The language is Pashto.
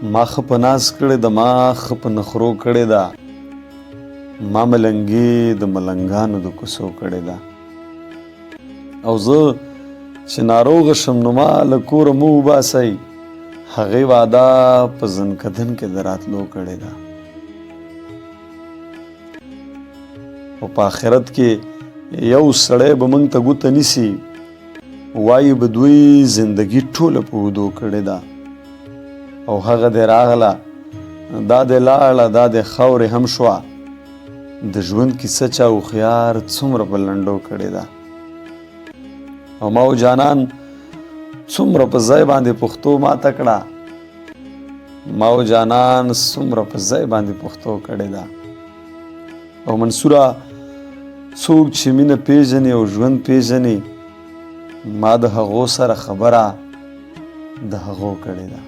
ما ښه په ناز کړې ده، ما ښه په نخرو کړې ده، ما ملنګې د ملنګانو د کوڅو کړې ده. او زه چې ناروغه شم نو ما له کوره مه وباسئ، هغې وعده په زنکدن کې د راتلو کړې ده. او په آخرت کې یو سړی به موږ ته ګوته نیسي، وایي به دوی زندګي ټوله په ودو کړې ده. او هغه دې راغله، دا دې لاړه، دا دې خاورې هم شوه، د ژوند کیسه چا هوښیار څومره په لنډو کړې ده. او ما و جانان څومره په ځای باندې پښتو ماته کړه، ما و جانان څومره په ځای باندې پښتو کړې ده. او منصوره څوک چې مینه پیژني او ژوند پیژني، ما د هغو سره خبره د هغو کړې ده.